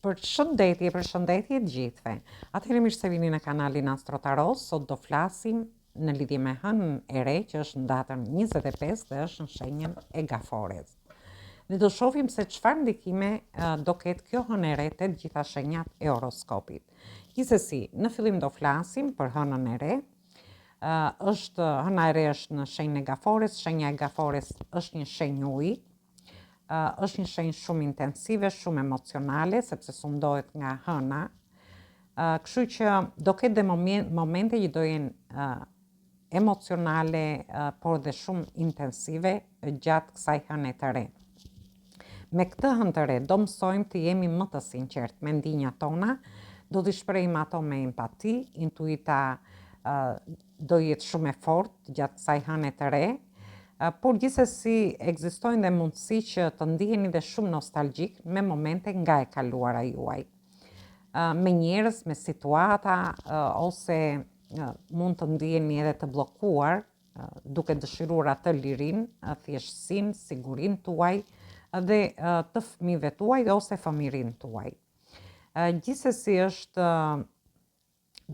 Përshëndetje të gjithëve. Atëherë mirë se vini në kanalin Astro Tarot. Sot do flasim në lidhje me hënën e re që është në datën 25 dhe është në shenjën e Gafores. Ne do shohim se çfarë ndikime do ketë kjo hënë e re te gjitha shenjat e horoskopit. Gjithsesi, në fillim do flasim për hënën e re. Hëna e re është në shenjën e Gafores. Shenja e Gafores është një shenjë uji. Është një shenjë shumë intensive, shumë emocionale, sepse sundohet nga hëna. Kështu që do ketë dhe momente që do jenë emocionale, por dhe shumë intensive gjatë kësaj hëne të re. Me këtë hënë të re do mësojmë të jemi më të sinqert me ndjenjat tona, do t'i shprehim ato me empati, intuita do jetë shumë e fortë gjatë kësaj hëne të re. Por gjithsesi ekzistojnë dhe mundësi që të ndiheni dhe shumë nostalgjik me momente nga e kaluara juaj. Me njerëz, me situata, ose mund të ndiheni edhe të bllokuar, duke dëshiruar atë lirinë, thjeshtësinë, sigurinë tuaj dhe të fëmijëve tuaj ose fëmijërinë tuaj. Gjithsesi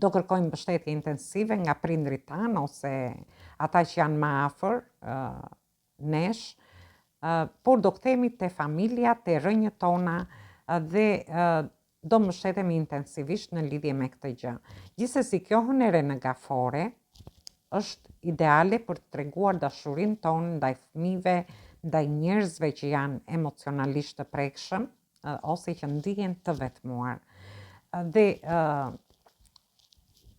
do kërkojmë mbështetje intensive nga prindrit tanë ose ata që janë më afër nesh, por do kthehemi te familja, te rrënjët tona dhe do mbështetemi intensivisht në lidhje me këtë gjë. Gjithsesi, kjo hënë e re në Gafore është ideale për të treguar dashurinë tonë ndaj fëmijëve, ndaj njerëzve që janë emocionalisht të prekshëm ose që ndihen të vetmuar. Dhe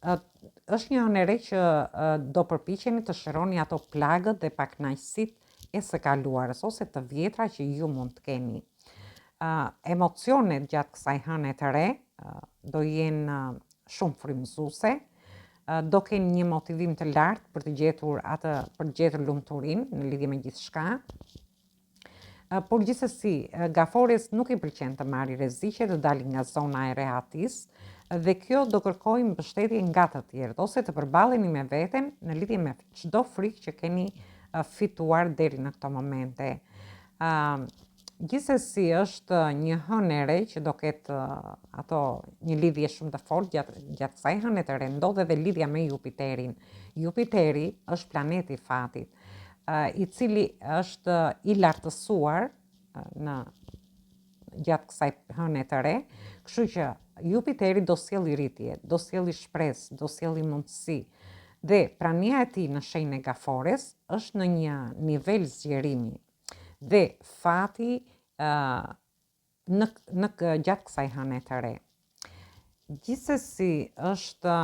është një hënë e re që do përpiqeni të shëroni ato plagët dhe pakënaqësitë e së kaluarës ose të vjetra që ju mund të keni. Emocionet gjatë kësaj hëne të re do jenë shumë frymëzuese, do keni një motivim të lartë për të gjetur lumturinë në lidhje me gjithçka. Por gjithsesi, Gafores nuk i pëlqen të marrë rreziqe, të dalë nga zona e rehatisë, dhe kjo do kërkojë mbështetje nga të tjerët ose të përballeni me veten në lidhje me çdo frikë që keni fituar deri në këto momente. Gjithsesi, është një hënë e re që do ketë një lidhje shumë të fortë gjatë kësaj hëne të re. Ndodh edhe lidhja me Jupiterin. Jupiteri është planeti i fatit, i cili është i lartësuar gjatë kësaj hëne të re, kështu që Jupiteri do sjellë rritje, do sjellë shpresë, do sjellë mundësi. Dhe prania e tij në shenjën e Gafores është në një nivel zgjerimi. Dhe fati gjatë kësaj hëne të re. Gjithsesi, është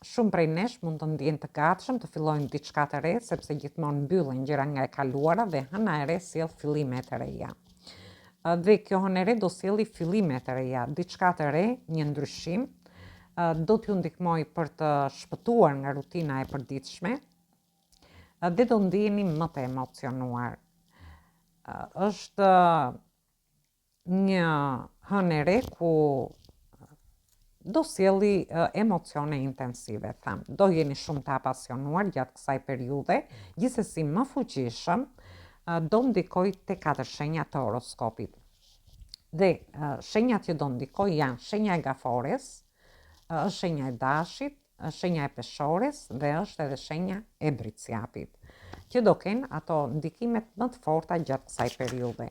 shumë prej nesh mund të ndjen të gatshëm të fillojnë diçka të re, sepse gjithmonë mbyllen gjëra nga e kaluara dhe hëna e re sjell fillime të reja. Dhe kjo hënë e re do sjellë fillime të reja, diçka të re, një ndryshim, do t'ju ndihmoj për të shpëtuar nga rutina e përditshme dhe do ndiheni më të emocionuar. Është një hënë e re ku do sjelli emocione intensive, do jeni shumë të apasionuar gjatë kësaj periudhe, gjithsesi më fuqishëm do ndikoj te 4 shenjat të horoskopit. Dhe shenjat që do ndikoj janë shenja e Gafores, është shenja e Dashit, shenja e Peshores dhe është edhe shenja e Briciapit, që do kenë ato ndikimet më të forta gjatë kësaj periudhe.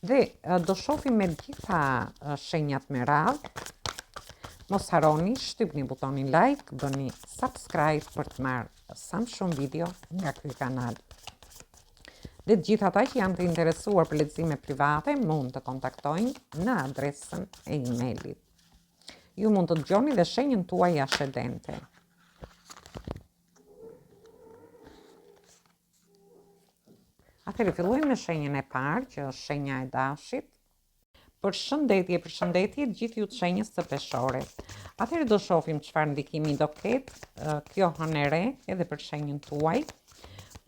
Dhe do shohim me gjitha shenjat me radhë. Mos harroni, shtypni butonin like, bëni subscribe për të marrë sa më shumë video nga ky kanal. Dhe të gjithë ata që janë të interesuar për lexime private mund të kontaktojnë në adresën e emailit. Ju mund të dëgjoni dhe shenjën tuaj ascendente. Atëherë fillojmë me shenjën e parë, që është shenja e Dashit. Përshëndetje të gjithë ju të shenjës së Peshores. Atëherë do shohim çfarë ndikimi do ketë kjo hënë e re edhe për shenjën tuaj.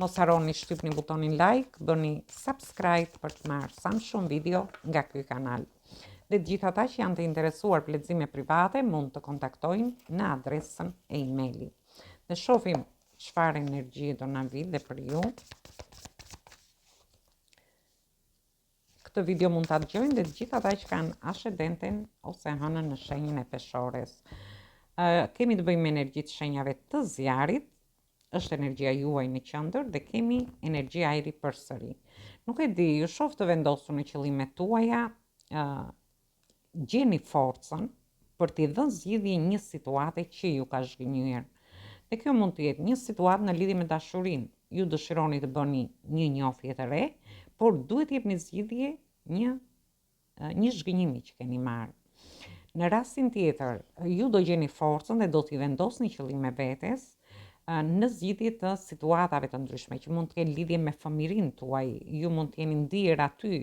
Mos harroni, shtypni butonin like, bëni subscribe për të marrë sa më shumë video nga ky kanal. Dhe të gjithë ata që janë të interesuar për lexime private mund të kontaktojnë në adresën e emailit. Dhe shohim çfarë energji do na vi dhe për ju. Këtë video mund ta dëgjojnë dhe të gjithë ata që kanë ascendenten ose hënën në shenjën e peshores. Kemi të bëjmë me energjitë shenjave të zjarit, është energjia juaj në qendër dhe kemi energji ajri përsëri. Nuk e di, ju shoh të vendosur në qëllimet tuaja, gjeni forcën për t'i dhënë zgjidhje një situate që ju ka zhgënjur. Dhe kjo mund të jetë një situatë në lidhje me dashurinë. Ju dëshironi të bëni një njohje të re, por duhet të jepni zgjidhje një zhgënjimi që keni marrë. Në rastin tjetër, ju do gjeni forcën dhe do t'i vendosni qëllime vetes në zgjidhje të situatave të ndryshme që mund të kenë lidhje me fëmirinë tuaj. Ju mund të jeni ndier aty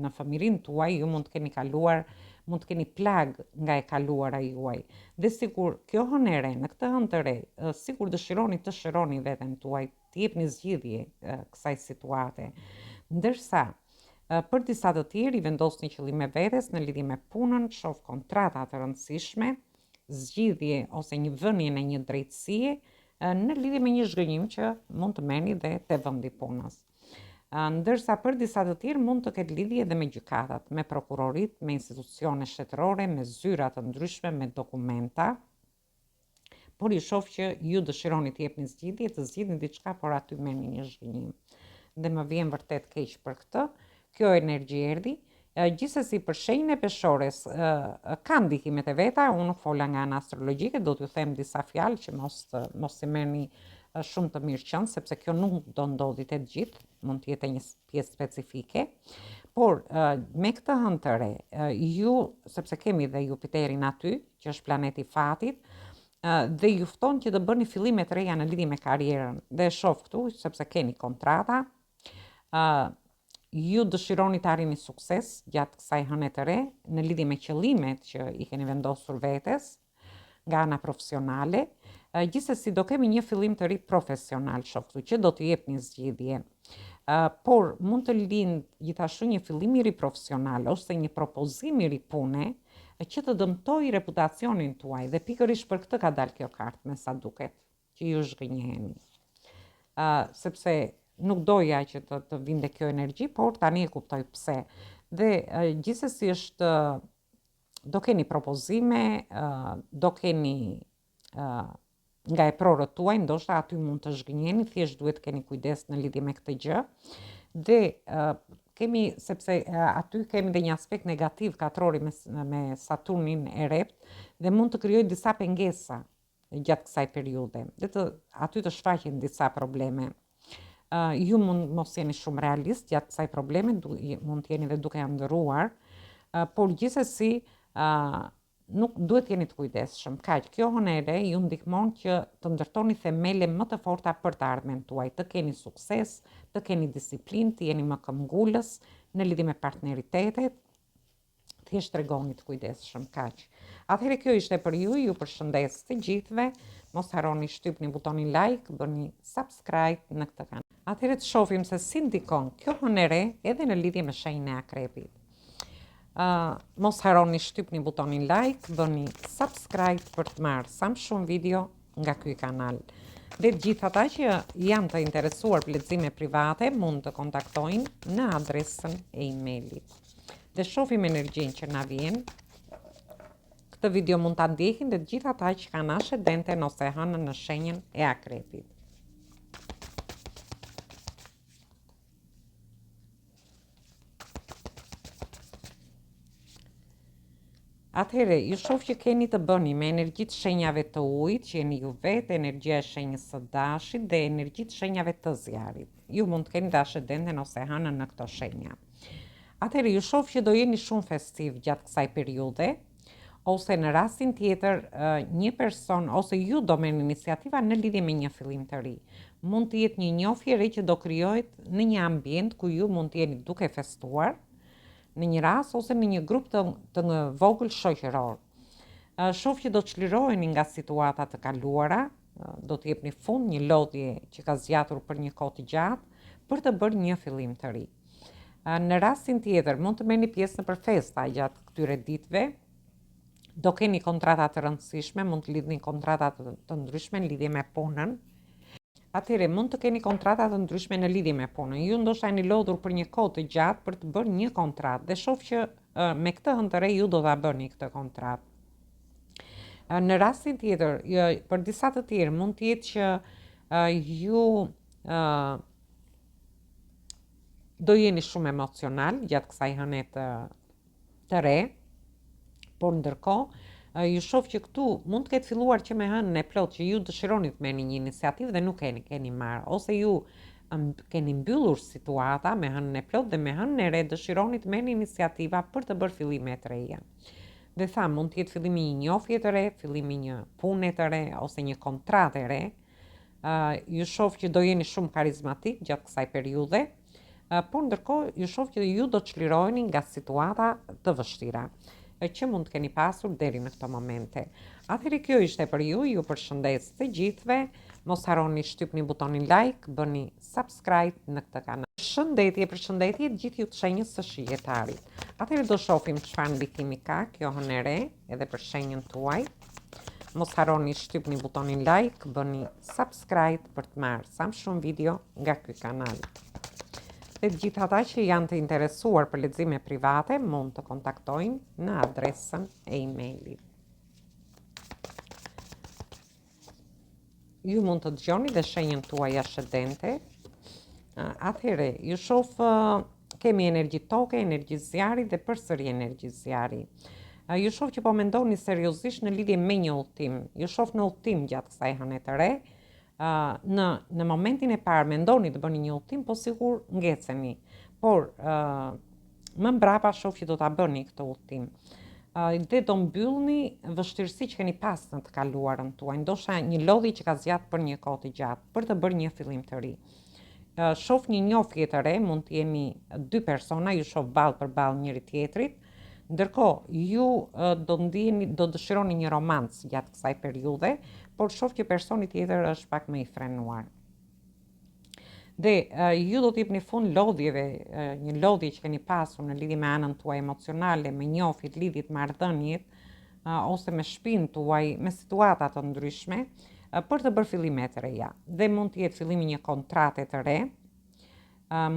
në fëmirinë tuaj, ju mund të keni kaluar, mund të keni plag nga e kaluara juaj. Dhe sikur kjo hënë e re, në këtë hënë të re, sikur dëshironi të shëroni veten tuaj, të jepni zgjidhje kësaj situate. Ndërsa për disa të tjerë i vendosni qëllime vetes në lidhje me punën, shoh kontrata të rëndësishme, zgjidhje ose një vënie në një drejtësie në lidhje me një zhgënjim që mund të merrni dhe te vendi punës. Ndërsa për disa të tjerë mund të ketë lidhje edhe me gjykatat, me prokurorit, me institucione shtetërore, me zyra të ndryshme, me dokumenta. Por i shoh që ju dëshironi të jepni zgjidhje, të zgjidhni diçka, por aty merrni një zhgënjim. Dhe më vjen vërtet keq për këtë. Kjo energji erdhi. Gjithsesi për shenjën e peshores ka ndikimet e veta, unë nuk fola nga ana astrologjike, do t'ju them disa fjalë që mos i merrni shumë të mirë qënë, sepse kjo nuk do ndodhi të gjithë, mund të jetë një pjesë specifike. Por me këtë hënë të re, ju, sepse kemi dhe Jupiterin aty, që është planeti fatit, dhe ju fton që të bëni fillime të reja në lidhje me karrierën. Dhe shoh këtu, sepse keni kontrata, ju dëshironi të arrini sukses gjatë kësaj hëne të re në lidhje me qëllimet që i keni vendosur vetes nga ana profesionale. Gjithsesi do kemi një fillim të ri profesional, shoh këtu, që do të jep një zgjidhje. Por mund të lind gjithashtu një fillim i ri profesional ose një propozim i ri pune që të dëmtoj reputacionin tuaj dhe pikërisht për këtë ka dalë kjo kartë, me sa duket, që ju zhgënjeheni. Sepse nuk doja që të vinte kjo energji, por tani e kuptoj pse. Dhe gjithsesi është, do keni propozime, do keni nga e prorët tuaj, ndoshta aty mund të zhgënjeni, thjesht duhet keni kujdes në lidhje me këtë gjë. Dhe kemi, sepse aty kemi dhe një aspekt negativ katrori me Saturnin e rept, dhe mund të krijojë disa pengesa gjatë kësaj periudhe. Dhe aty të shfaqen disa probleme. Ju mund mos jeni shumë realist gjatë kësaj probleme, mund të jeni dhe duke ndëruar, por gjithsesi nuk duhet jeni të kujdesshëm. Kaq, kjo hënë e re ju ndihmon që të ndërtoni themele më të forta për të ardhmen tuaj, të keni sukses, të keni disiplinë, të jeni më këmbgulës në lidhje me partneritetet, thjesht tregoni të kujdesshëm, kaq. Atëherë kjo ishte për ju përshëndes të gjithëve, mos harroni shtypni butonin like, bëni subscribe në këtë kanal. Atëherë të shohim se si ndikon kjo hënë e re edhe në lidhje me shenjën e akrepit. Mos harroni shtypni butonin like, bëni subscribe për të marrë sa më shumë video nga ky kanal. Dhe gjithë ata që janë të interesuar për lexime private mund të kontaktojnë në adresën e emailit. Dhe shohim energjinë që na vjen. Këtë video mund ta ndjekin dhe gjithë ata që kanë ascendenten ose hënën në shenjën e akrepit. Atëherë, ju shoh që keni të bëni me energjitë shenjave të ujit, që jeni ju vetë, energjia e shenjës së dashit dhe energjitë shenjave të zjarit. Ju mund të keni ascendenten ose hënën në këto shenja. Atëherë, ju shoh që do jeni shumë festiv gjatë kësaj periudhe, ose në rastin tjetër një person ose ju do merrni iniciativa në lidhje me një fillim të ri. Mund të jetë një njohje re që do krijohet në një ambient ku ju mund të jeni duke festuar në një rast ose në një grup të vogël shoqëror. Shoh që do të çliroheni nga situata të kaluara, do të jepni fund një lodhje që ka zgjatur për një kohë të gjatë për të bërë një fillim të ri. Në rastin tjetër mund të merrni pjesë në festa gjatë këtyre ditëve. Do keni kontrata të rëndësishme, mund të lidhni kontrata të ndryshme në lidhje me punën. Atëherë mund të keni kontrata të ndryshme në lidhje me punën. Ju ndoshta jeni lodhur për një kohë të gjatë për të bërë një kontratë dhe shoh që me këtë hënë të re ju do ta bëni këtë kontratë. Në rastin tjetër, për disa të tjerë mund të jetë që ju do jeni shumë emocional gjatë kësaj hëne të re, por ndërkohë ju shoh që këtu mund të ketë filluar që me hënën e plot që ju dëshironi të merrni një iniciativë dhe nuk keni marrë, ose ju keni mbyllur situata me hënën e plot dhe me hënën e re dëshironi të merrni iniciativa për të bërë fillime të reja. Dhe tham, mund të jetë fillimi një njofje të re, fillimi një pune të re ose një kontrate re. Ju shoh që do jeni shumë karizmatik gjatë kësaj periudhe, por ndërkohë ju shoh që ju do të çliroheni nga situata të vështira që mund të keni pasur deri në këto momente. Atëherë kjo ishte për ju, ju përshëndes të gjithëve, mos harroni shtypni butonin like, bëni subscribe në këtë kanal. Përshëndetje gjithë ju të shenjës së shijetarit. Atëherë do shohim çfarë ndikimi ka kjo hënë e re edhe për shenjën tuaj. Mos harroni shtypni butonin like, bëni subscribe për të marrë sa më shumë video nga ky kanal. Dhe gjithë ata që janë të interesuar për lexime private mund të kontaktojnë në adresën e emailit. Ju mund të dëgjoni dhe shenjën tuaj ascendente. Atëherë, ju shoh kemi energji toke, energji zjarri dhe përsëri energji zjarri. Ju shoh që po mendoni seriozisht në lidhje me një udhtim. Ju shoh në udhtim gjatë kësaj hëne të re. Në momentin e parë mendoni të bëni një udhtim, po sigur ngeceni. Por më mbrapa shoh që do ta bëni këtë udhtim. Dhe do mbyllni vështirësi që keni pas në të kaluarën tuaj, ndoshta një lodhje që ka zgjatur për një kohë të gjatë për të bërë një fillim të ri. Shoh një njofje të re, mund të jeni dy persona, ju shoh ballë për ballë njëri tjetrit. Ndërkohë, ju do dëshironi një romancë gjatë kësaj periudhe, por shoh që personi tjetër është pak më i frenuar. Dhe ju do t'jepni fund lodhjeve, një lodhje që keni pasur në lidhje me anën tuaj emocionale, me njofit, lidhjet, marrëdhëniet, ose me shpinën tuaj, me situata të ndryshme, për të bërë fillime të reja. Dhe mund të jetë fillimi një kontrate të re,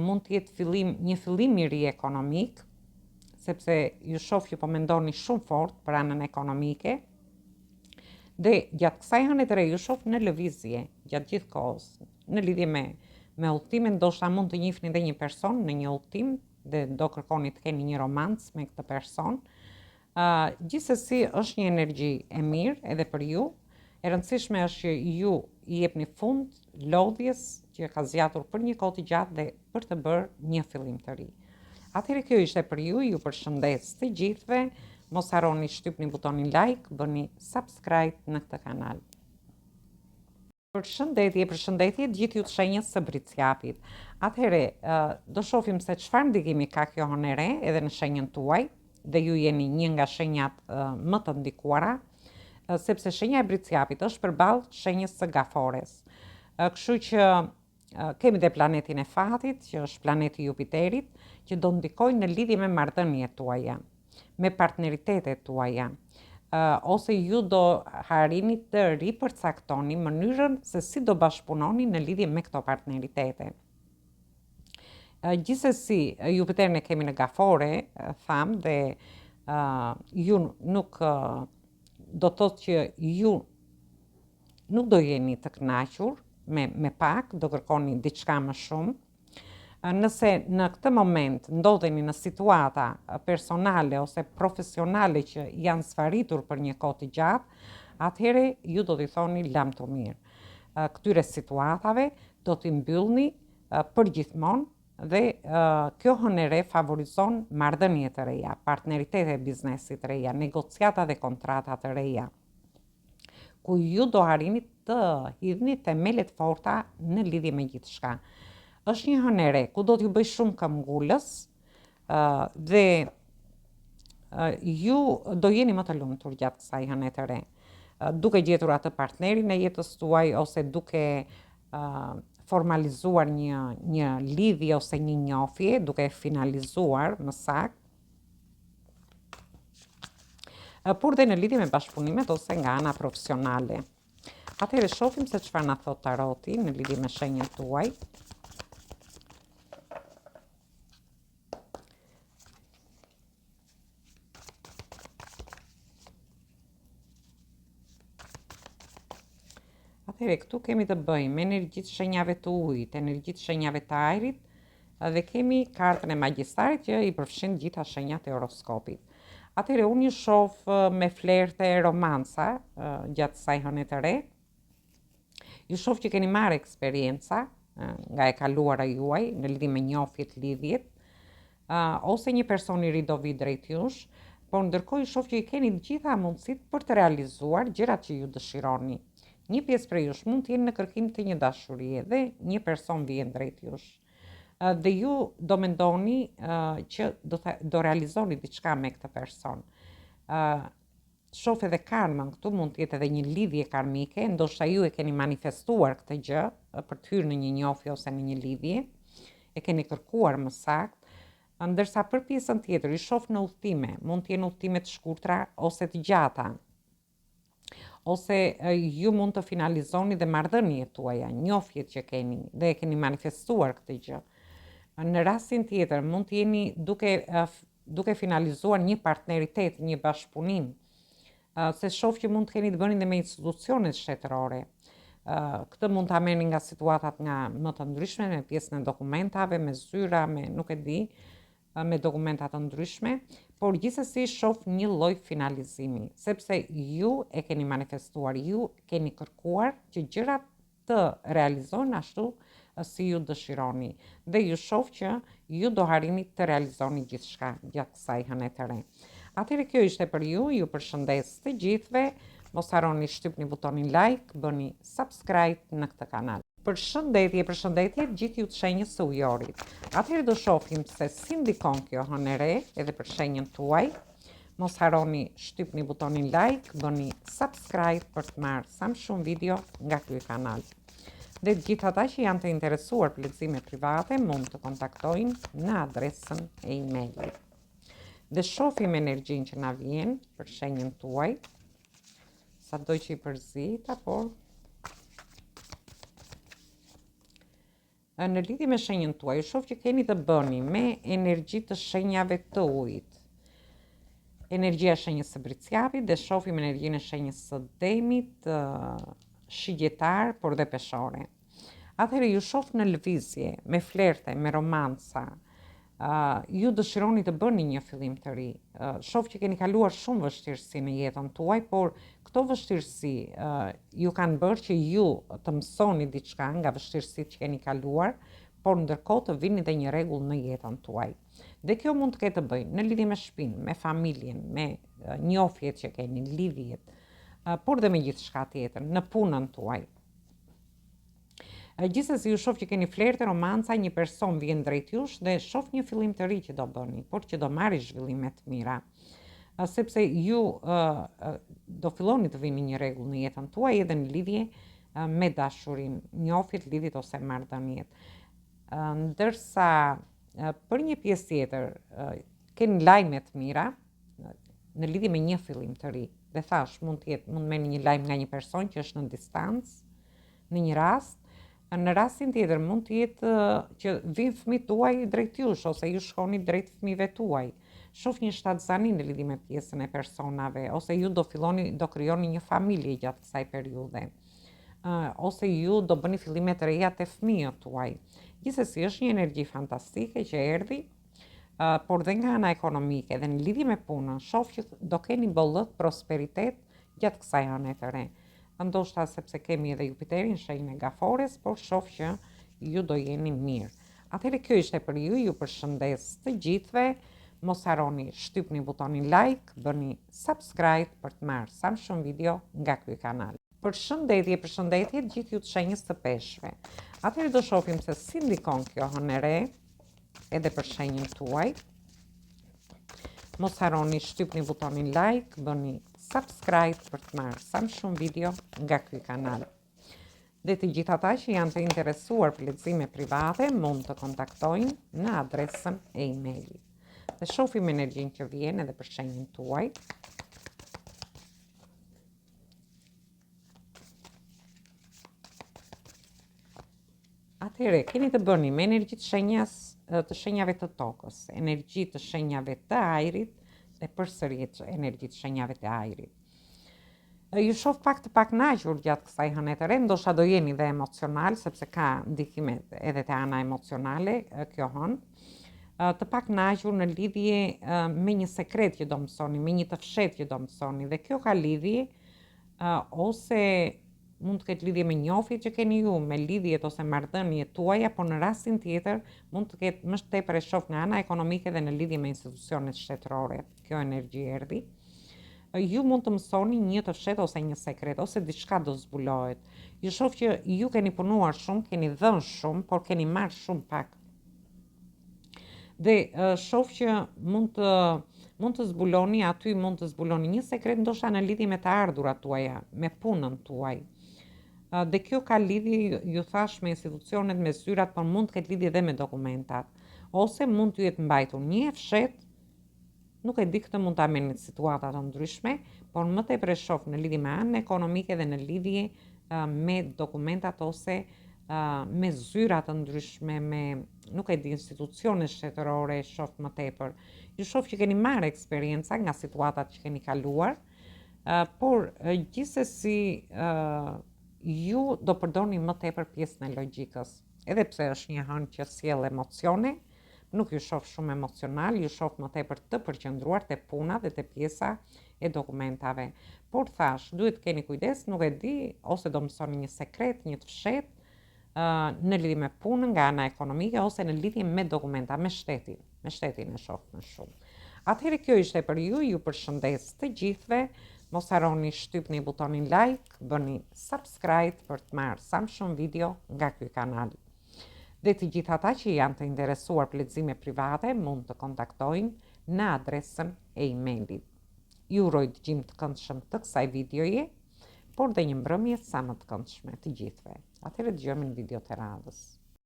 mund të jetë një fillim i ri ekonomik, sepse ju shoh që po mendoni shumë fort për anën ekonomike. Dhe gjatë kësaj hëne të re ju shoh në lëvizje gjatë gjithë kohës, në lidhje me udhtimin, ndoshta mund të njihni edhe një person në një udhtim dhe do kërkoni të keni një romancë me këtë person. Gjithsesi është një energji e mirë edhe për ju. E rëndësishme është që ju i jepni fund lodhjes që ka zgjatur për një kohë të gjatë dhe për të bërë një fillim të ri. Atëherë kjo ishte për ju përshëndes të gjithëve, mos harroni shtypni butonin like, bëni subscribe në këtë kanal. Përshëndetje gjithë ju të shenjës së Briciapit. Atëherë, do shohim se çfarë ndikimi ka kjo hënë e re edhe në shenjën tuaj, dhe ju jeni një nga shenjat më të ndikuara, sepse shenja e Briciapit është përballë shenjës së Gafores. Kështu që kemi dhe planetin e fatit, që është planeti Jupiterit, që do ndikojë në lidhje me marrëdhëniet tuaja, me partneritetet tuaja, ose ju do harrini të ripërcaktoni mënyrën se si do bashkëpunoni në lidhje me këto partneritete. Gjithsesi, Jupiterin e kemi në Gafore, tham, dhe ju nuk do të thotë që ju nuk do jeni të kënaqur me pak, do kërkoni diçka më shumë. Nëse në këtë moment ndodheni në situata personale ose profesionale që janë sfaritur për një kohë të gjatë, atëherë ju do t'i thoni lam të mirë. Këtyre situatave do t'i mbyllni përgjithmonë dhe kjo hënë e re favorizon marrëdhënie të reja, partneritete biznesit të reja, negociata dhe kontrata të reja, ku ju do harrini të hidhni themelet forta në lidhje me gjithçka. Është një hënë e re ku do t'ju bëj shumë këmbgulës dhe ju do jeni më të lumtur gjatë kësaj hëne të re, duke gjetur atë partnerin e jetës tuaj ose duke formalizuar një lidhje ose një njofje, duke finalizuar më saktë, por dhe në lidhje me bashkëpunimet ose nga ana profesionale. Atëherë shohim se çfarë na thot taroti në lidhje me shenjat tuaj. Atëherë këtu kemi të bëjmë me energjitë shenjave të ujit, energjitë shenjave të ajrit dhe kemi kartën e magjistarit që i përfshin gjitha shenjat e horoskopit. Atëherë unë ju shoh me flerte, romanca gjatë kësaj hëne të re. Ju shoh që keni marrë eksperienca nga e kaluara juaj në lidhje me njohjet, lidhjet, ose një person i ri do vi drejt jush, por ndërkohë ju shoh që i keni të gjitha mundësitë për të realizuar gjërat që ju dëshironi. Një pjesë prej jush mund të jeni në kërkim të një dashurie dhe një person vjen drejt jush. Dhe ju do mendoni që do realizoni diçka me këtë person. Shoh edhe karmën këtu, mund të jetë edhe një lidhje karmike, ndoshta ju e keni manifestuar këtë gjë për të hyrë në një njohje ose në një lidhje, e keni kërkuar më saktë, ndërsa për pjesën tjetër ju shoh në udhëtime, mund të jenë udhëtime të shkurtra ose të gjata. Ose ju mund të finalizoni dhe marrëdhëniet tuaja, njohjet që keni dhe e keni manifestuar këtë gjë. Në rastin tjetër mund të jeni duke finalizuar një partneritet, një bashkëpunim, se shoh që mund të keni të bëni dhe me institucionet shtetërore. Këtë mund ta merrni nga situatat nga më të ndryshme, me pjesën e dokumentave, me zyra, me nuk e di, me dokumenta të ndryshme, por gjithsesi shoh një lloj finalizimi, sepse ju e keni manifestuar, ju keni kërkuar që gjërat të realizohen ashtu si ju dëshironi. Dhe ju shoh që ju do harrini të realizoni gjithçka gjatë kësaj hëne të re. Atëherë kjo ishte për ju përshëndes të gjithëve, mos harroni shtypni butonin like, bëni subscribe në këtë kanal. Përshëndetje gjithë ju të shenjës së ujorit. Atëherë do shohim se si ndikon kjo hënë e re edhe për shenjën tuaj. Mos harroni shtypni butonin like, bëni subscribe për të marrë sa më shumë video nga ky kanal. Dhe të gjithë ata që janë të interesuar për lexime private mund të kontaktojnë në adresën e emailit. Dhe shohim energjinë që na vjen për shenjën tuaj. Sado që i përzita, por në lidhje me shenjën tuaj, shoh që keni të bëni me energji të shenjave të ujit. Energjia e shenjës së Briciapit dhe shohim energjinë e shenjës së Demit, shigjetar, por dhe peshore. Atëherë ju shoh në lëvizje, me flerte, me romanca. Ju dëshironi të bëni një fillim të ri. Shoh që keni kaluar shumë vështirësi në jetën tuaj, por këto vështirësi ju kanë bërë që ju të mësoni diçka nga vështirësitë që keni kaluar, por ndërkohë të vini dhe një rregull në jetën tuaj. Dhe kjo mund të ketë të bëjë në lidhje me shtëpinë, me familjen, me njohjet që keni, lidhjet, por dhe me gjithçka tjetër, në punën tuaj. Gjithsesi ju shoh që keni flerte, romanca, një person vjen drejt jush dhe shoh një fillim të ri që do bëni, por që do marrë zhvillime të mira. Sepse ju do filloni të vini një rregull në jetën tuaj edhe në lidhje me dashurin, njohjet, lidhjet ose marrëdhëniet. Ndërsa për një pjesë tjetër keni lajme të mira në lidhje me një fillim të ri. Dhe thash, mund merrni një lajm nga një person që është në distancë, në një rast. Në rastin tjetër mund të jetë që vinë fëmijët tuaj drejt jush ose ju shkoni drejt fëmijëve tuaj. Shoh një shtatzani në lidhje me pjesën e personave, ose ju do krijoni një familje gjatë kësaj periudhe. Ose ju do bëni fillime të reja te fëmijët tuaj. Gjithsesi është një energji fantastike që erdhi, por dhe nga ana ekonomike dhe në lidhje me punën, shoh që do keni bollët prosperitet gjatë kësaj hëne të re. Ndoshta sepse kemi edhe Jupiterin, shenjën e Gafores, por shoh që ju do jeni mirë. Atëherë kjo ishte për ju përshëndes të gjithëve. Mos harroni shtypni butonin like, bëni subscribe për të marrë sa më shumë video nga ky kanal. Përshëndetje gjithë ju të shenjës së Peshqve. Atëherë do shohim se si ndikon kjo hënë e re edhe për shenjën tuaj. Mos harroni shtypni butonin like, bëni subscribe për të marrë sa më shumë video nga ky kanal. Dhe të gjithë ata që janë të interesuar për lexime private mund të kontaktojnë në adresën e emailit. Dhe shohim energjinë që vjen edhe për shenjën tuaj. Atëherë, keni të bëni me energji të shenjave të tokës, energji të shenjave të ajrit dhe përsëri energji të shenjave të ajrit. Ju shoh pak të pakënaqur gjatë kësaj hëne të re, ndoshta do jeni dhe emocional, sepse ka ndikime edhe te ana emocionale kjo hënë. Të pakënaqur në lidhje me një sekret që do mësoni, me një të fshetë që do mësoni, dhe kjo ka lidhje ose mund të ketë lidhje me njohjet që keni ju, me lidhjet ose marrëdhëniet tuaja, por në rastin tjetër mund të ketë më tepër e shoh nga ana ekonomike dhe në lidhje me institucionet shtetërore. Kjo energji erdhi. Ju mund të mësoni një të fshetë ose një sekret, ose diçka do zbulohet. Ju shoh që ju keni punuar shumë, keni dhënë shumë, por keni marrë shumë pak. Dhe shoh që mund të zbuloni mund të zbuloni një sekret, ndoshta në lidhje me të ardhurat tuaja, me punën tuaj. Dhe kjo ka lidhje, ju thash, me institucionet, me zyrat, por mund të ketë lidhje edhe me dokumentat. Ose mund të jetë mbajtur një e fshetë, nuk e di, këtë mund ta merrni në situata të ndryshme, por më tepër e shoh në lidhje me anën ekonomike dhe në lidhje me dokumentat ose me zyra të ndryshme, me, nuk e di, institucione shtetërore, shoh më tepër. Ju shoh që keni marrë eksperjenca nga situatat që keni kaluar, por gjithsesi ju do përdorni më tepër pjesën e logjikës. Edhe pse është një hënë që sjell emocione, nuk ju shoh shumë emocional, ju shoh më tepër të përqendruar te puna dhe te pjesa e dokumentave. Por thash, duhet keni kujdes, nuk e di, ose do mësoni një sekret, një të fshetë, në lidhje me punën nga ana ekonomike, ose në lidhje me dokumenta, me shtetin. Me shtetin e shoh më shumë. Atëherë kjo ishte për ju përshëndes të gjithëve. Mos harroni shtypni butonin like, bëni subscribe për të marrë sa më shumë video nga ky kanal. Dhe të gjithë ata që janë të interesuar për lexime private mund të kontaktojnë në adresën e emailit. Ju uroj dëgjim të këndshëm të kësaj videoje, por dhe një mbrëmje sa më të këndshme të gjithëve. Atëherë dëgjojmë në video të radhës.